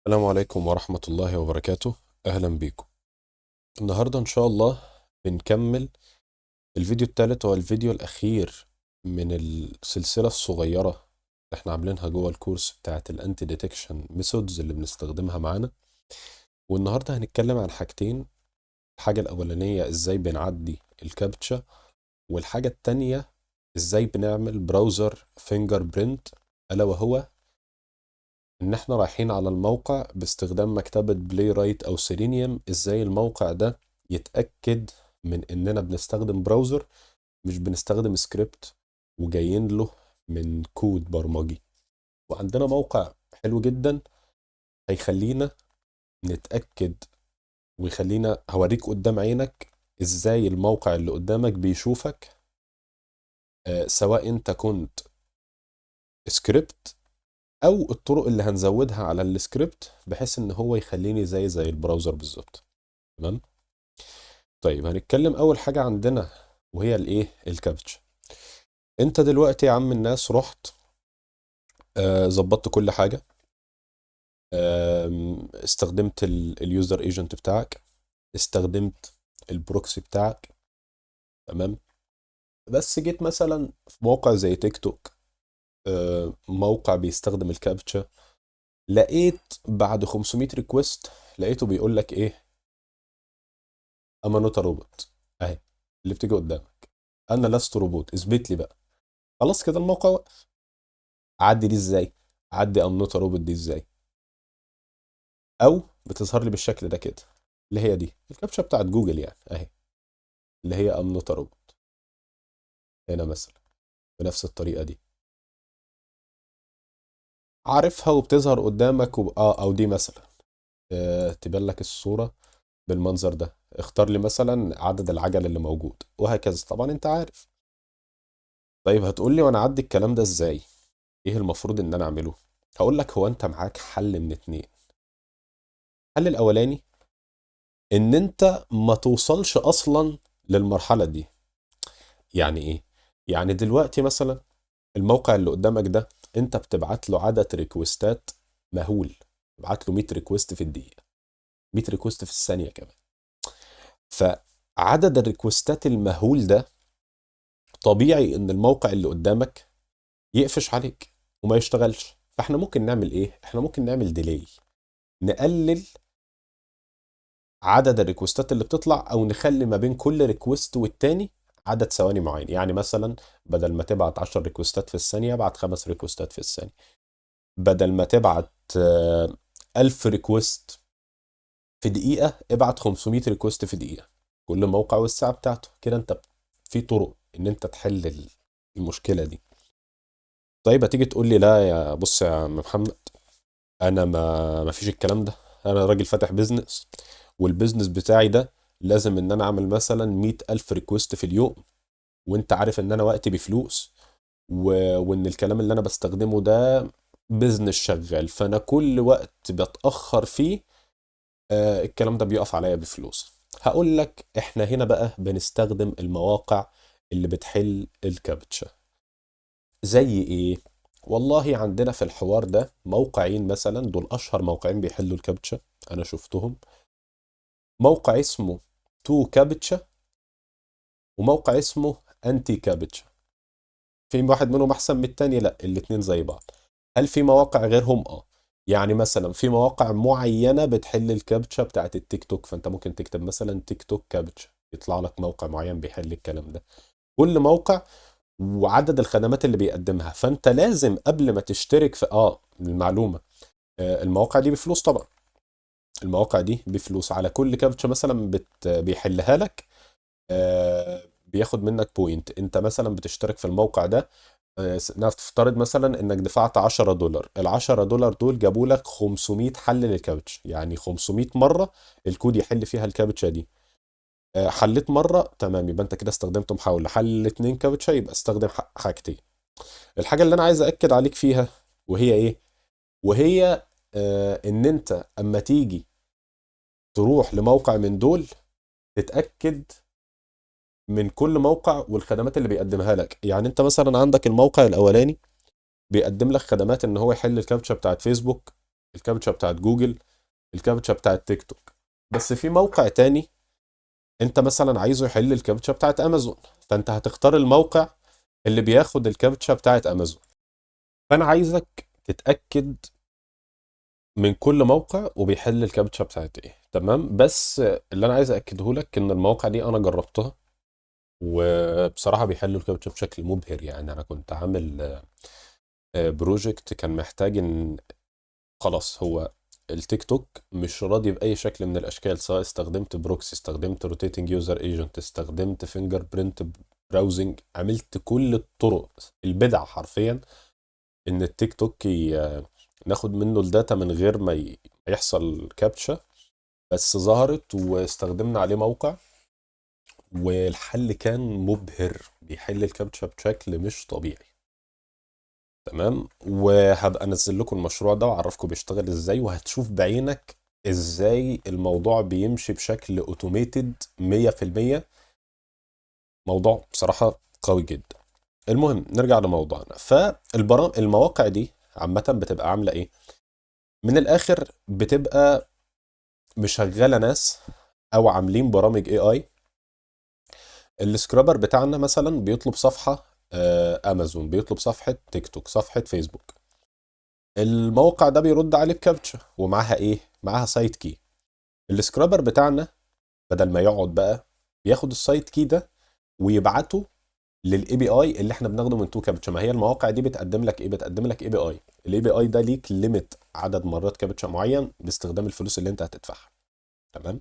السلام عليكم ورحمة الله وبركاته. أهلا بيكم. النهاردة إن شاء الله بنكمل الفيديو الثالث والفيديو الأخير من السلسلة الصغيرة اللي احنا عاملينها جوه الكورس بتاعت الانتي ديتكشن ميثودز اللي بنستخدمها معانا. والنهاردة هنتكلم عن حاجتين. الحاجة الأولانية إزاي بنعدي الكابتشا، والحاجة التانية إزاي بنعمل براوزر فينجر برينت، ألا وهو ان احنا رايحين على الموقع باستخدام مكتبة بلاي رايت او سيلينيوم. ازاي الموقع ده يتأكد من اننا بنستخدم براوزر مش بنستخدم سكريبت وجايين له من كود برمجي. وعندنا موقع حلو جدا هيخلينا نتأكد، ويخلينا هوريك قدام عينك ازاي الموقع اللي قدامك بيشوفك، سواء انت كنت سكريبت او الطرق اللي هنزودها على السكريبت بحيث ان هو يخليني زي البراوزر بالظبط. تمام. طيب هنتكلم اول حاجة عندنا وهي الايه الكابتشا. انت دلوقتي يا عم الناس رحت ظبطت كل حاجة، استخدمت اليوزر ايجنت بتاعك، استخدمت البروكسي بتاعك. تمام. بس جيت مثلا في موقع زي تيك توك، موقع بيستخدم الكابتشا، لقيت بعد 500 ريكوست لقيته بيقول لك ايه؟ اما نوت روبوت اهي اللي بتيجي قدامك. انا لست روبوت، اثبت لي بقى. خلاص كده الموقع وقف. اعدي دي ازاي؟ اعدي ام نوت روبوت دي ازاي؟ او بتظهر لي بالشكل ده كده، اللي هي دي الكابتشا بتاعت جوجل يعني اهي، اللي هي ام نوت روبوت. هنا مثلا بنفس الطريقه دي عارفها وبتظهر قدامك او دي مثلا، تبان لك الصوره بالمنظر ده. اختار لي مثلا عدد العجل اللي موجود وهكذا، طبعا انت عارف. طيب هتقول لي وانا اعدي الكلام ده ازاي؟ ايه المفروض ان انا اعمله؟ هقول لك هو انت معاك حل من اتنين. الحل الاولاني ان انت ما توصلش اصلا للمرحلة دي. يعني ايه؟ يعني دلوقتي مثلا الموقع اللي قدامك ده انت بتبعت له عدد ريكوستات مهول، بتبعت له 100 ريكوست في الدقيقة، 100 ريكوست في الثانية كمان. فعدد الريكوستات المهول ده طبيعي ان الموقع اللي قدامك يقفش عليك وما يشتغلش. فاحنا ممكن نعمل ايه؟ احنا ممكن نعمل ديلي، نقلل عدد الريكوستات اللي بتطلع، او نخلي ما بين كل ريكوست والتاني عدد ثواني معين. يعني مثلا بدل ما تبعت 10 ريكوستات في الثانية ابعت 5 ريكوستات في الثانية. بدل ما تبعت 1000 ريكوست في دقيقة ابعت 500 ريكوست في دقيقة. كل موقع والساعة بتاعته كده. انت في طرق ان انت تحل المشكلة دي. طيب هتيجي تقول لي لا يا بص يا عم محمد، انا ما فيش الكلام ده. انا راجل فاتح بيزنس، والبيزنس بتاعي ده لازم ان انا اعمل مثلا 100,000 ريكوست في اليوم، وانت عارف ان انا وقتي بفلوس، وان الكلام اللي انا بستخدمه ده بيزنس شغال، فانا كل وقت بتأخر فيه الكلام ده بيقف عليا بفلوس. هقول لك احنا هنا بقى بنستخدم المواقع اللي بتحل الكابتشا. زي ايه؟ والله عندنا في الحوار ده موقعين مثلا، دول اشهر موقعين بيحلوا الكابتشا انا شفتهم. موقع اسمه تو كابتشا، وموقع اسمه انتي كابتشا. في واحد منهم احسن من التاني؟ لا، الاتنين زي بعض. هل في مواقع غيرهم؟ اه. يعني مثلا في مواقع معينة بتحل الكابتشا بتاعت التيك توك، فانت ممكن تكتب مثلا تيك توك كابتشا يطلع لك موقع معين بيحل الكلام ده. كل موقع وعدد الخدمات اللي بيقدمها. فانت لازم قبل ما تشترك في المعلومة، المواقع دي بفلوس طبعا. المواقع دي بفلوس، على كل كابتشا مثلا بيحلها لك بياخد منك بوينت. انت مثلا بتشترك في الموقع ده، نفترض مثلا انك دفعت $10، ال $10 دول جابوا لك 500 حل للكاوتش، يعني 500 مرة الكود يحل فيها الكاوتشة دي. حليت مرة تمام، يبقى انت كده استخدمت محاولة. حل اتنين كاوتشة يبقى استخدم حاجتين. الحاجة اللي انا عايز اكد عليك فيها وهي ايه؟ وهي ان انت اما تيجي تروح لموقع من دول تتأكد من كل موقع والخدمات اللي بيقدمها لك. يعني انت مثلا عندك الموقع الاولاني بيقدم لك خدمات ان هو يحل الكابتشا بتاعت فيسبوك، الكابتشا بتاعت جوجل، الكابتشا بتاعت تيك توك. بس في موقع تاني انت مثلا عايزه يحل الكابتشا بتاعت امازون، فانت هتختار الموقع اللي بياخد الكابتشا بتاعت امازون. فانا عايزك تتاكد من كل موقع وبيحل الكابتشا بتاعت ايه. تمام. بس اللي انا عايز اكده لك ان المواقع دي انا جربتها، وبصراحه بيحلوا الكابتشا بشكل مبهر. يعني انا كنت عامل بروجكت كان محتاج ان خلاص هو التيك توك مش راضي باي شكل من الاشكال، سواء استخدمت بروكسي، استخدمت روتيتنج يوزر ايجنت، استخدمت فينجر برينت براوزنج، عملت كل الطرق البدع حرفيا ان التيك توك ناخد منه الداتا من غير ما يحصل كابتشا. بس ظهرت واستخدمنا عليه موقع، والحل كان مبهر، بيحل الكابتشا بشكل مش طبيعي. تمام. وهبقى انزل لكم المشروع ده واعرفكم بيشتغل ازاي، وهتشوف بعينك ازاي الموضوع بيمشي بشكل اوتوميتد 100%. موضوع بصراحة قوي جدا. المهم نرجع لموضوعنا. المواقع دي عامة بتبقى عاملة ايه؟ من الاخر بتبقى مشغلة ناس او عاملين برامج اي اي. السكرابر بتاعنا مثلا بيطلب صفحة امازون، بيطلب صفحة تيك توك، صفحة فيسبوك. الموقع ده بيرد عليه بكابتشا ومعاها ايه؟ معاها سايت كي. السكرابر بتاعنا بدل ما يقعد بقى ياخد السايت كي ده ويبعته للاي بي اي اللي احنا بناخده من تو كابتشا. ما هي المواقع دي بتقدم لك ايه؟ بتقدم لك اي بي اي. الاي بي اي ده ليك ليميت عدد مرات كابتشا معين باستخدام الفلوس اللي انت هتدفعها. تمام.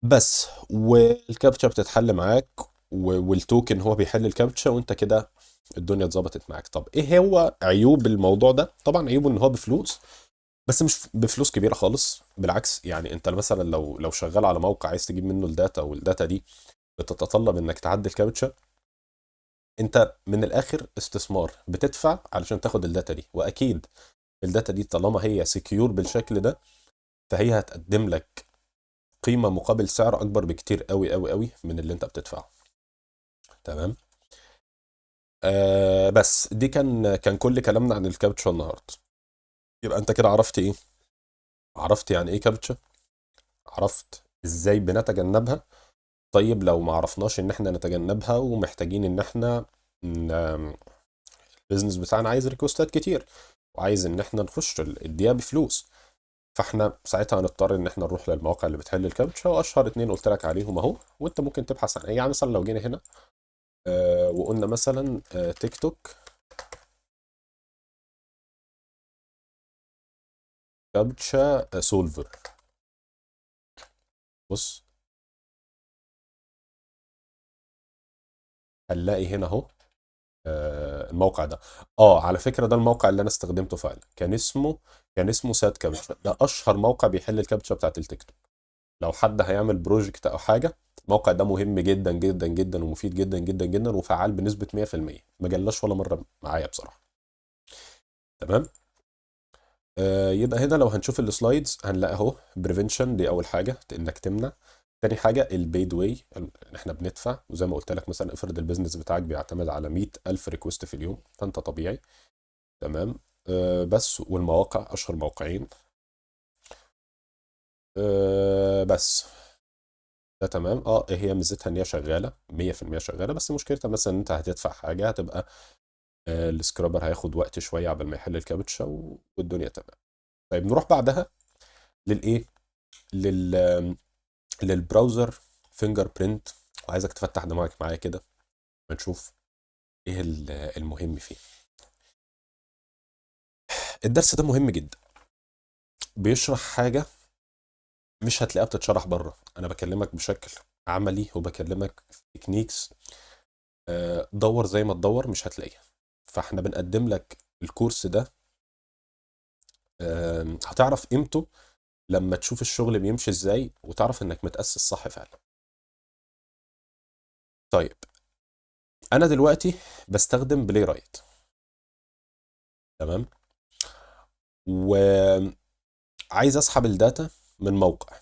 بس والكابتشا بتتحل معاك، والتوكن هو بيحل الكابتشا، وانت كده الدنيا اتظبطت معاك. طب ايه هو عيوب الموضوع ده؟ طبعا عيوبه ان هو بفلوس، بس مش بفلوس كبيره خالص. بالعكس، يعني انت مثلا لو شغال على موقع عايز تجيب منه الداتا، والداتا دي بتتطلب انك تعدل كابتشا، انت من الاخر استثمار بتدفع علشان تاخد الداتا دي. واكيد الداتا دي طالما هي سكيور بالشكل ده، فهي هتقدم لك قيمه مقابل سعر اكبر بكتير قوي قوي قوي من اللي انت بتدفعه. تمام. بس دي كان كل كلامنا عن الكابتشا النهارده. يبقى انت كده عرفت ايه؟ عرفت يعني ايه كابتشا، عرفت ازاي بنتجنبها. طيب لو ما عرفناش ان احنا نتجنبها ومحتاجين ان احنا البيزنس بتاعنا عايز ريكوستات كتير، وعايز ان احنا نخش الدقيقه بفلوس، فاحنا ساعتها هنضطر ان احنا نروح للمواقع اللي بتحل الكابتشا. واشهر اتنين قلت لك عليهم اهو، وانت ممكن تبحث عن اي. يعني مثلا لو جينا هنا وقلنا مثلا تيك توك كابتشا سولفر. بص هنلاقي هنا اهو الموقع ده. اه على فكره ده الموقع اللي انا استخدمته فعلا، كان اسمه سات كابتشا. ده اشهر موقع بيحل الكابتشا بتاعت التيك توك. لو حد هيعمل بروجكت او حاجه، الموقع ده مهم جدا جدا جدا ومفيد جدا جدا جدا وفعال بنسبه 100%. ما جلاش ولا مره معايا بصراحه. تمام. يبقى هنا لو هنشوف السلايدز هنلاقي اهو بريفنشن دي اول حاجه، انك تمنع. تاني حاجه البيد واي، احنا بندفع. وزي ما قلت لك مثلا افرض البيزنس بتاعك بيعتمد على 100,000 ريكوست في اليوم، فانت طبيعي. تمام. بس والمواقع اشهر موقعين. بس ده تمام. ايه هي ميزتها؟ ان هي شغاله 100% شغاله، بس مشكلتها مثلا ان انت هتدفع حاجه هتبقى السكرابر هياخد وقت شويه عبال ما يحل الكابتشا والدنيا تمام. طيب نروح بعدها للايه؟ لل للبراوزر فينجر برينت. وعايزك تفتح دماغك معايا كده ونشوف ايه المهم فيه. الدرس ده مهم جدا، بيشرح حاجه مش هتلاقيها بتتشرح بره. انا بكلمك بشكل عملي وبكلمك في تكنيكس. دور زي ما تدور مش هتلاقيها. فاحنا بنقدم لك الكورس ده. هتعرف قيمته لما تشوف الشغل بيمشي ازاي، وتعرف انك متأسس صح فعلا. طيب انا دلوقتي بستخدم بلاي رايت. تمام. وعايز اسحب الداتا من موقع،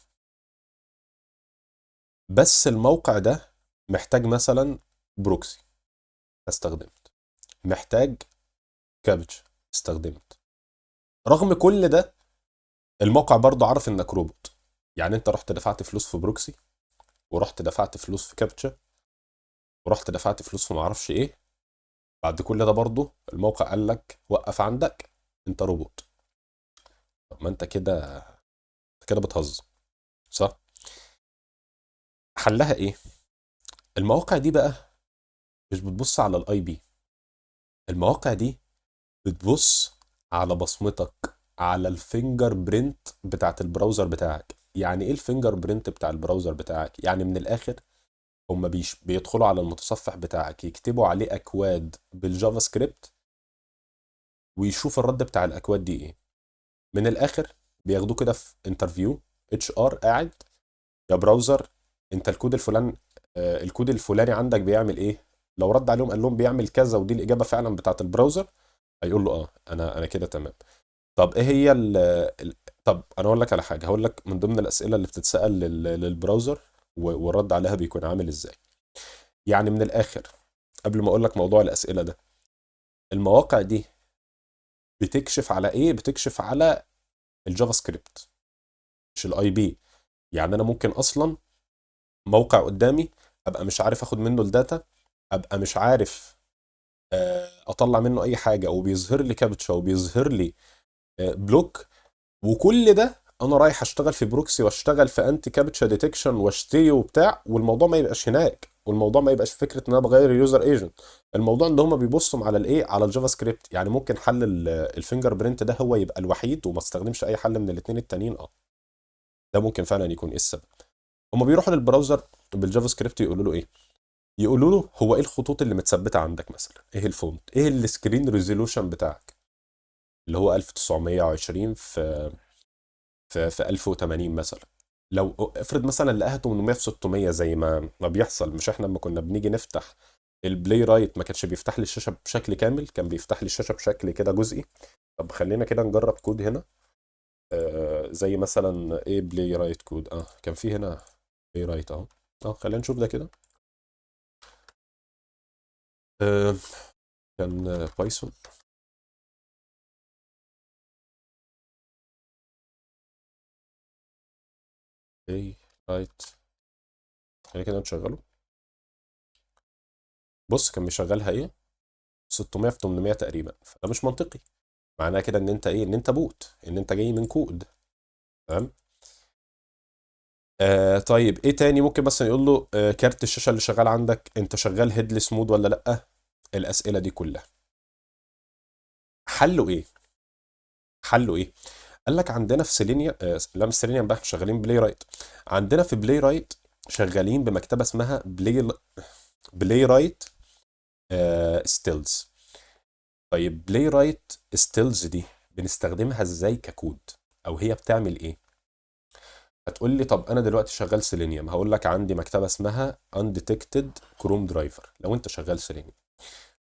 بس الموقع ده محتاج مثلا بروكسي، استخدمت. محتاج كابتش، استخدمت. رغم كل ده الموقع برضه عارف انك روبوت. يعني انت رحت دفعت فلوس في بروكسي، ورحت دفعت فلوس في كابتشا، ورحت دفعت فلوس في معرفش ايه، بعد كل ده برضه الموقع قال لك وقف عندك، انت روبوت. طب ما انت كده، انت كده بتهزر، صح؟ حلها ايه؟ المواقع دي بقى مش بتبص على الاي بي، المواقع دي بتبص على بصمتك، على الفينجر برينت بتاعت البراوزر بتاعك. يعني ايه الفينجر برينت بتاع البراوزر بتاعك؟ يعني من الاخر هم بيدخلوا على المتصفح بتاعك، يكتبوا عليه اكواد بالجافا سكريبت، ويشوف الرد بتاع الاكواد دي ايه. من الاخر بياخدوه كده في انترفيو، اتش ار قاعد، يا براوزر انت الكود الفلاني، الكود الفلاني عندك بيعمل ايه؟ لو رد عليهم قال لهم بيعمل كذا ودي الاجابه فعلا بتاعت البراوزر، هيقول له اه انا كده تمام. طب ايه هي طب انا اقول لك على حاجه، هقول لك من ضمن الاسئله اللي بتتسال للبراوزر والرد عليها بيكون عامل ازاي. يعني من الاخر، قبل ما اقول لك موضوع الاسئله ده، المواقع دي بتكشف على ايه؟ بتكشف على الجافا سكريبت، مش الاي بي. يعني انا ممكن اصلا موقع قدامي ابقى مش عارف اخد منه الداتا، ابقى مش عارف اطلع منه اي حاجه، وبيظهر لي كابتشا وبيظهر لي بلوك، وكل ده انا رايح اشتغل في بروكسي واشتغل في انتي كابتشا ديتكشن واشتري وبتاع، والموضوع ما يبقاش هناك، والموضوع ما يبقاش فكره ان انا بغير اليوزر ايجنت. الموضوع ان هم بيبصوا على الايه، على الجافا سكريبت. يعني ممكن حل الفينجر برينت ده هو يبقى الوحيد وما استخدمش اي حل من الاثنين التانيين، اه. ده ممكن فعلا يكون ايه السبب. هم بيروحوا للبراوزر بالجافا سكريبت يقولوا له ايه؟ يقولوا له هو ايه الخطوط اللي متثبته عندك، مثلا ايه الفونت، ايه السكرين ريزولوشن بتاعك اللي هو 1920 في 1080 مثلا. لو افرض مثلا لقاها 800 في 600 زي ما بيحصل، مش احنا لما كنا بنيجي نفتح البلاي رايت ما كانش بيفتح لي الشاشه بشكل كامل، كان بيفتح لي الشاشه بشكل كده جزئي. طب خلينا كده نجرب كود هنا. زي مثلا ايه بلاي رايت كود، كان في هنا بلاي رايت اهو. خلينا نشوف ده كده. آه كان بايثون بلاي رايت. خلينا كده نشغله. بص كان بيشغلها ايه، 600 في 800 تقريبا، فده مش منطقي. معناها كده ان انت ايه، ان انت بوت، ان انت جاي من كود. تمام. طيب ايه تاني ممكن مثلا يقول له كارت الشاشه اللي شغال عندك انت شغال هيدلس مود ولا لا؟ الاسئله دي كلها حله ايه؟ حله ايه؟ قال لك عندنا في سيلينيا، لا مش سيلينيا بقى، احنا شغالين بلاي رايت. عندنا في بلاي رايت شغالين بمكتبه اسمها بلاي رايت ستيلز. طيب بلاي رايت ستيلز دي بنستخدمها ازاي ككود، او هي بتعمل ايه؟ هتقول لي طب انا دلوقتي شغال سيلينيوم، هقول لك عندي مكتبه اسمها undetected chrome driver لو انت شغال سيلينيوم.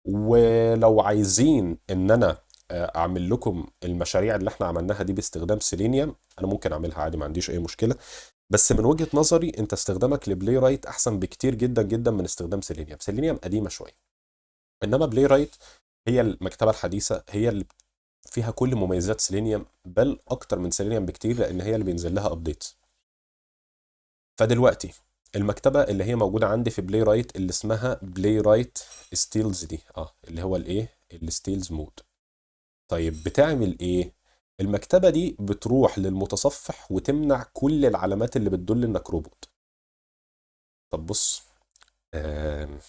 ولو عايزين ان انا اعمل لكم المشاريع اللي احنا عملناها دي باستخدام سيلينيوم، انا ممكن اعملها عادي، ما عنديش اي مشكله. بس من وجهه نظري انت استخدامك لبلاي رايت احسن بكتير جدا جدا من استخدام سيلينيوم. سيلينيوم قديمه شويه، انما بلاي رايت هي المكتبه الحديثه، هي اللي فيها كل مميزات سيلينيوم، بل اكتر من سيلينيوم بكتير، لان هي اللي بينزل لها ابديت. فدلوقتي المكتبه اللي هي موجوده عندي في بلاي رايت اللي اسمها بلاي رايت ستيلز دي، اللي هو الايه، الستيلز مود. طيب بتعمل ايه؟ المكتبه دي بتروح للمتصفح وتمنع كل العلامات اللي بتدل انك روبوت. طب بص، آه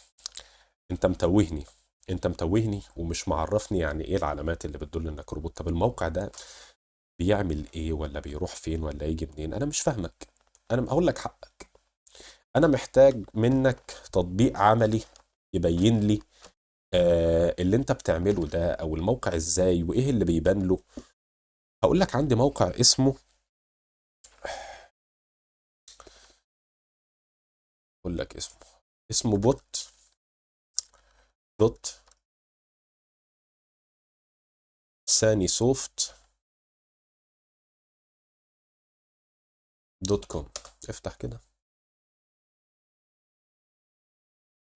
انت متوهني، انت متوهني ومش معرفني يعني ايه العلامات اللي بتدل انك روبوت. طب الموقع ده بيعمل ايه، ولا بيروح فين، ولا يجي منين؟ انا مش فاهمك. انا هقول لك حقك، انا محتاج منك تطبيق عملي يبين لي اللي انت بتعمله ده، او الموقع ازاي وايه اللي بيبان له. هقول لك عندي موقع اسمه، اقول لك اسمه بوت دوت ساني سوفت دوت كوم. افتح كده.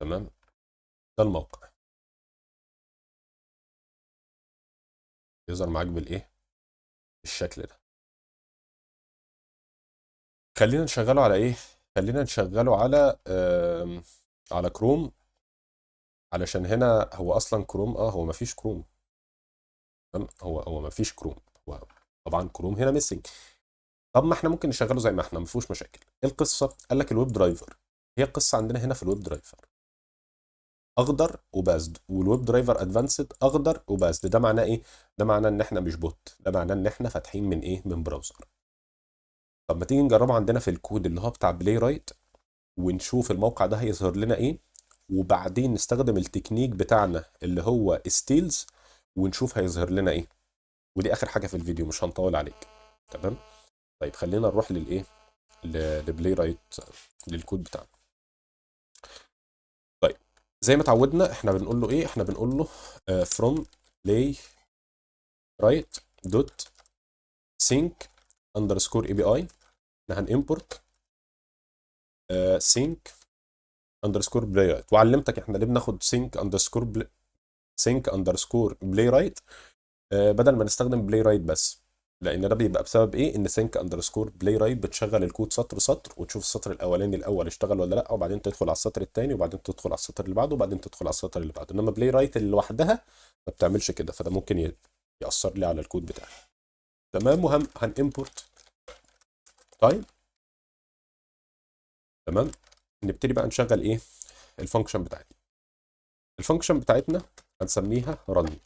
تمام. ده الموقع يظهر معاك بالايه، بالشكل ده. خلينا نشغله على ايه؟ خلينا نشغله على على كروم، علشان هنا هو اصلا كروم، هو مفيش كروم. تمام، هو مفيش كروم. هو طبعا كروم هنا ميسنج. طب ما احنا ممكن نشغله زي ما احنا، ما فيهوش مشاكل. ايه القصه؟ قال لك الويب درايفر. هي القصه عندنا هنا في الويب درايفر اخضر وبازد، والويب درايفر ادفانسد اخضر وبازد. ده معناه ايه؟ ده معناه ان احنا مش بوت، ده معناه ان احنا فاتحين من ايه؟ من براوزر. طب ما تيجي نجربه عندنا في الكود اللي هو بتاع بلاي رايت، ونشوف الموقع ده هيظهر لنا ايه، وبعدين نستخدم التكنيك بتاعنا اللي هو ستيلز، ونشوف هيظهر لنا ايه. ودي اخر حاجه في الفيديو، مش هنطول عليك. تمام. طيب خلينا نروح للايه، لبلاي رايت، للكود بتاعنا. طيب زي ما اتعودنا احنا بنقول له ايه؟ احنا بنقول له from play right dot sync underscore API. احنا هنimport sync underscore play right. وعلمتك احنا ليه بناخد sync underscore play right بدل ما نستخدم بلاي رايت بس. لان ده بيبقى بسبب ايه؟ ان سينك اندرسكور بلاي رايت بتشغل الكود سطر سطر، وتشوف السطر الاولاني الاول اشتغل ولا لا، وبعدين تدخل على السطر الثاني، وبعدين تدخل على السطر اللي بعده، وبعدين تدخل على السطر اللي بعده. انما بلاي رايت اللي لوحدها ما بتعملش كده، فده ممكن ياثر لي على الكود بتاعي. تمام. وهم هنimport تايم. تمام. نبتدي بقى نشغل ايه؟ الفانكشن بتاعتنا. الفانكشن بتاعتنا هنسميها رن.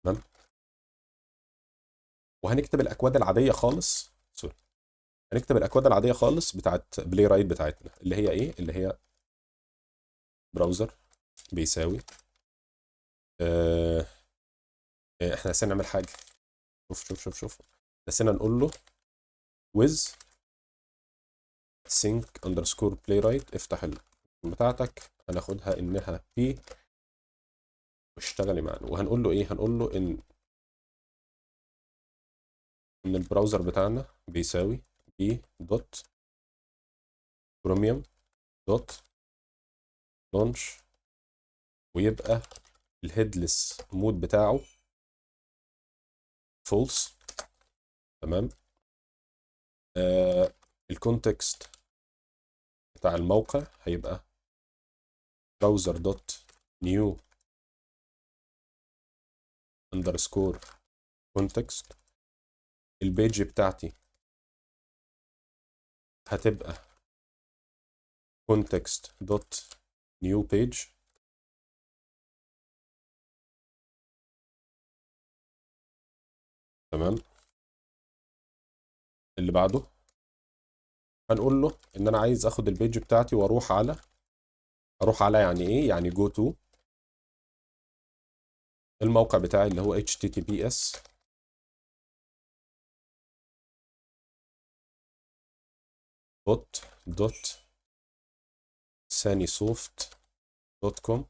تمام. وهنكتب الاكواد العاديه خالص. سوري. هنكتب الاكواد العاديه خالص بتاعت بلاي رايت بتاعتنا، اللي هي ايه؟ اللي هي براوزر بيساوي آه احنا نسينا نعمل حاجه. شوف نسينا نقول له with sync underscore playwright. افتح بتاعتك، هناخدها انها p واشتغلي معانا. وهنقول له ايه؟ هنقول له ان البراوزر بتاعنا بيساوي b دوت chromium دوت launch، ويبقى الهيدلس مود بتاعه false. تمام. الكونتكست بتاع الموقع هيبقى browser دوت new underscore context. البيج بتاعتي هتبقى context دوت new page. تمام. اللي بعده هنقول له ان انا عايز اخد البيج بتاعتي واروح على، اروح على يعني ايه؟ يعني go to الموقع بتاعي اللي هو https دوت sanisoft دوت كوم.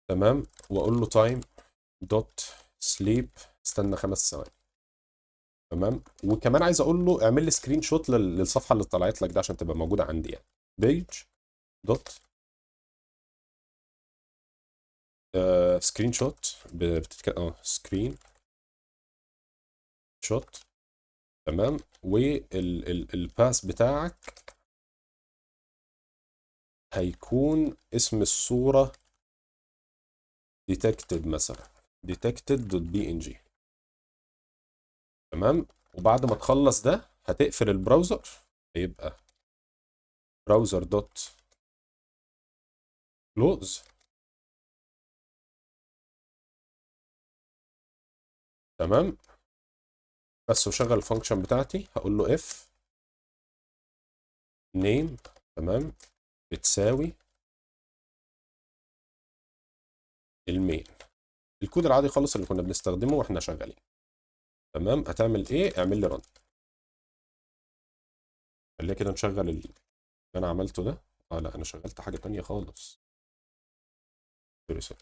تمام. واقول له time دوت sleep، استنى 5 ثواني. تمام. وكمان عايز اقول له اعمل لي سكرين شوت للصفحه اللي طلعت لك ده عشان تبقى موجوده عندي يعني. بيج دوت سكرين شوت، بتتكلم سكرين شوت. تمام. والباس بتاعك هيكون اسم الصورة detected مثلا، detected.png. تمام. وبعد ما تخلص ده هتقفل البراوزر، هيبقى براوزر دوت كلوز. تمام. بس وشغل الفانكشن بتاعتي، هقول له اف نيم. تمام. بتساوي المين، الكود العادي خالص اللي كنا بنستخدمه واحنا شغالين. تمام. هتعمل ايه؟ اعمل لي رن. خلينا كده نشغل اللي انا عملته ده. لا انا شغلت حاجة تانية خالص. سوري سوري.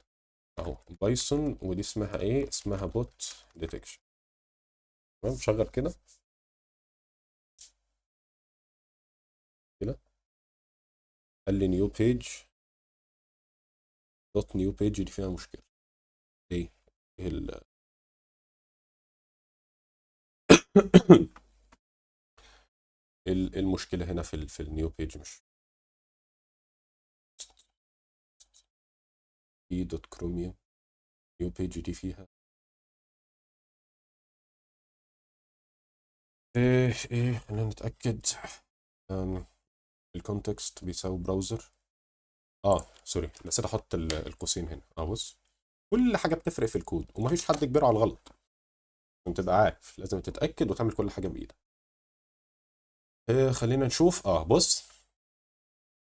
اهو بايثون، ودي اسمها ايه؟ اسمها بوت ديتكشن. تمام. شغل كده كده. قال لي نيو بيج دوت نيو بيج، دي فيها مشكلة. ايه؟ ايه المشكله هنا في النيو بيج، مش في دوت كروميوم نيو بيج دي فيها ايه خلينا نتاكد. أم، الكونتكست بيساوي براوزر. سوري، نسيت احط القوسين هنا. بص، كل حاجه بتفرق في الكود ومفيش حد كبير على الغلط. عشان تبقى عارف لازم تتاكد وتعمل كل حاجه بايدك. خلينا نشوف. بص،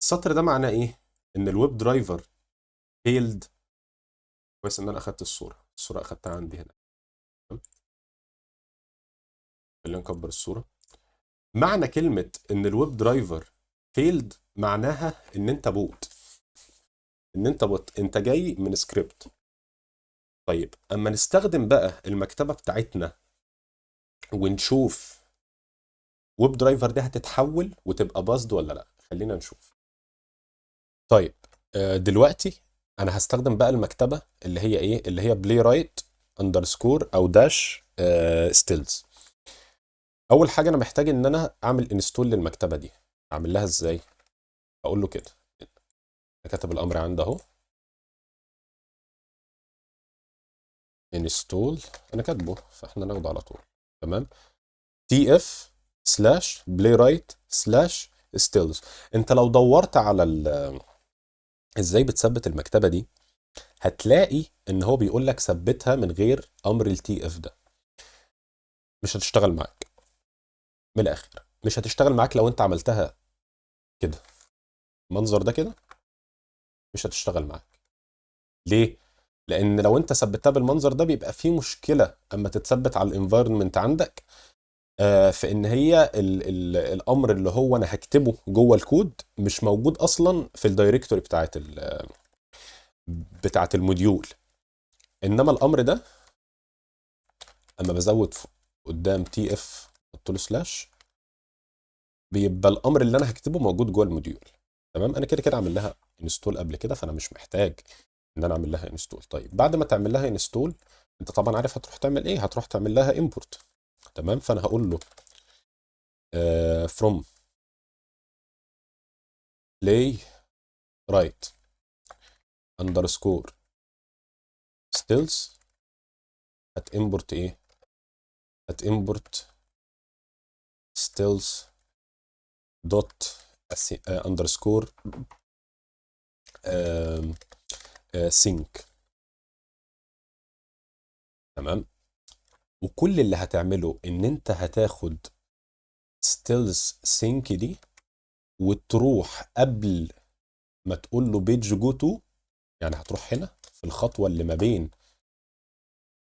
السطر ده معناه ايه؟ ان الويب درايفر فيلد. كويس ان انا اخدت الصوره اخدتها عندي هنا. تمام؟ خلينا نكبر الصوره. معنى كلمه ان الويب درايفر فيلد معناها ان انت بوت. انت جاي من سكريبت. طيب اما نستخدم بقى المكتبه بتاعتنا ونشوف ويب درايفر دي هتتحول وتبقى باسد ولا لا، خلينا نشوف. طيب دلوقتي انا هستخدم بقى المكتبه اللي هي ايه، اللي هي بلاي رايت اندرسكور او داش ستيلز. اول حاجه انا محتاج ان انا اعمل انستول للمكتبه دي. اعمل لها ازاي؟ اقول له كده. أنا كاتب الامر عندي اهو، انستول. انا كاتبه فاحنا ناخده على طول. تمام. تي اف سلاش بلاي رايت سلاش ستيلز. انت لو دورت على ازاي بتثبت المكتبه دي، هتلاقي ان هو بيقول لك ثبتها من غير امر التي اف ده. مش هتشتغل معاك. من الاخر مش هتشتغل معاك لو انت عملتها كده، المنظر ده كده، مش هتشتغل معاك. ليه؟ لان لو انت ثبتها بالمنظر ده بيبقى فيه مشكله اما تتثبت على الانفايرمنت عندك. في ان هي ال الامر اللي هو انا هكتبه جوه الكود مش موجود اصلا في الدايركتوري بتاعت الموديول. انما الامر ده اما بزود قدام تي اف احط له سلاش، بيبقى الامر اللي انا هكتبه موجود جوه الموديول. تمام. انا كده كده عامل لها انستول قبل كده، فانا مش محتاج ان انا اعمل لها انستول. طيب بعد ما تعمل لها انستول، انت طبعا عارف هتروح تعمل ايه، هتروح تعمل لها امبورت. تمام. فانا هقول له from play right underscore stills. هتimporت ايه؟ هتimporت stills دوت underscore sync. تمام. وكل اللي هتعمله ان انت هتاخد stills sync دي وتروح قبل ما تقول له بيج جو تو. يعني هتروح هنا في الخطوه اللي ما بين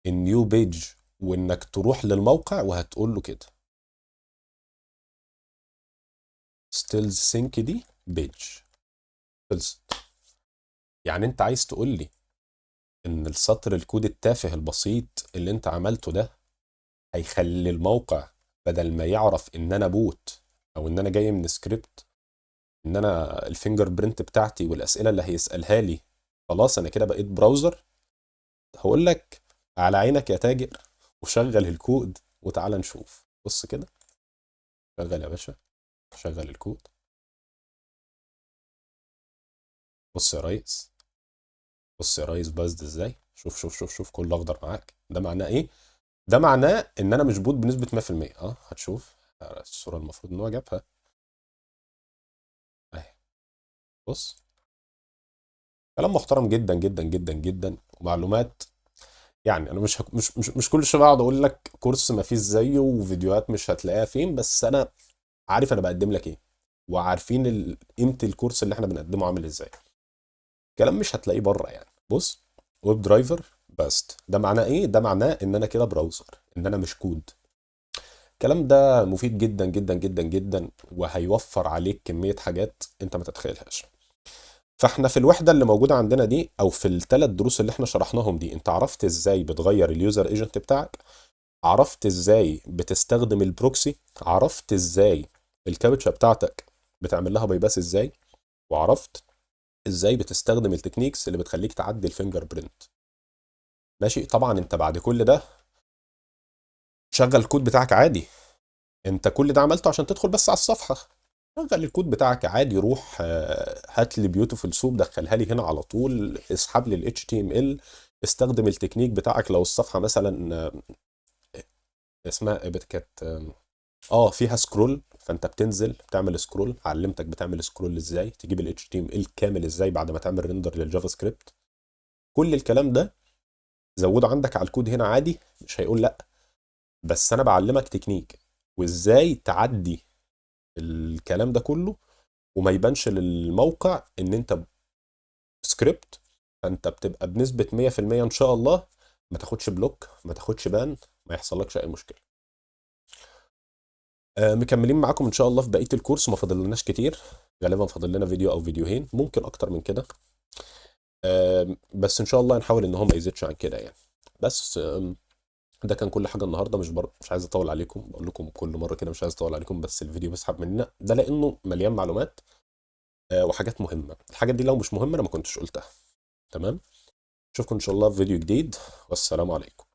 النيو بيج وانك تروح للموقع وهتقول له كده ستيلز سينك دي بيج. خلصت. يعني انت عايز تقول لي ان السطر الكود التافه البسيط اللي انت عملته ده هيخلي الموقع بدل ما يعرف ان انا بوت او ان انا جاي من سكريبت، ان انا الفينجر برينت بتاعتي والاسئله اللي هيسالها لي خلاص انا كده بقيت براوزر؟ هقول لك على عينك يا تاجر، وشغل الكود وتعالى نشوف. بص كده، شغل يا باشا، شغل الكود. بص يا ريس، بص يا ريس بازد ازاي. شوف شوف شوف شوف، كله اخضر معاك. ده معناه ايه؟ ده معناه ان انا مش بوت بنسبه 100%. هتشوف الصوره المفروض ان هو جابها اهي. بص، كلام محترم جدا جدا جدا جدا ومعلومات. يعني انا مش كل شويه اقعد اقول لك كورس ما فيش زيه وفيديوهات مش هتلاقيها فين، بس انا عارف انا بقدم لك ايه، وعارفين قيمه الكورس اللي احنا بنقدمه عامل ازاي. كلام مش هتلاقيه بره يعني. بص، ويب درايفر باست ده معناه ايه؟ ده معناه ان انا كده براوزر، ان انا مش كود. الكلام ده مفيد جدا جدا جدا جدا، وهيوفر عليك كمية حاجات انت ما تتخيلهاش. فاحنا في الوحدة اللي موجودة عندنا دي، او في الثلاث دروس اللي احنا شرحناهم دي، انت عرفت ازاي بتغير اليوزر ايجنت بتاعك، عرفت ازاي بتستخدم البروكسي، عرفت ازاي الكابتشا بتاعتك بتعمل لها بايباس ازاي، وعرفت ازاي بتستخدم التكنيكس اللي بتخليك تعدي الفينجر برينت. ماشي. طبعا انت بعد كل ده شغل الكود بتاعك عادي. انت كل ده عملته عشان تدخل بس على الصفحه. شغل الكود بتاعك عادي، روح هات لي بيوتيفول سوب دخلها لي هنا على طول، اسحب لي ال HTML، استخدم التكنيك بتاعك لو الصفحه مثلا اسمها كانت فيها سكرول، فانت بتنزل بتعمل سكرول، علمتك بتعمل سكرول ازاي، تجيب ال HTML كامل ازاي بعد ما تعمل ريندر للجافا سكريبت. كل الكلام ده زوده عندك على الكود هنا عادي، مش هيقول لا. بس انا بعلمك تكنيك وازاي تعدي الكلام ده كله، وما يبانش للموقع ان انت سكريبت. فانت بتبقى بنسبة 100% ان شاء الله ما تاخدش بلوك، ما تاخدش بان، ما يحصلكش اي مشكلة. مكملين معاكم ان شاء الله في بقية الكورس، ما فاضلناش كتير، غالبا فاضل لنا فيديو او فيديوهين، ممكن اكتر من كده. بس ان شاء الله نحاول ان هو ما يزيدش عن كده يعني. بس ده كان كل حاجة النهاردة، مش عايز اطول عليكم، بقول لكم كل مرة كده مش عايز اطول عليكم، بس الفيديو بيسحب مننا ده لانه مليان معلومات وحاجات مهمة. الحاجات دي لو مش مهمة انا ما كنتش قلتها. تمام. اشوفكم ان شاء الله في فيديو جديد، والسلام عليكم.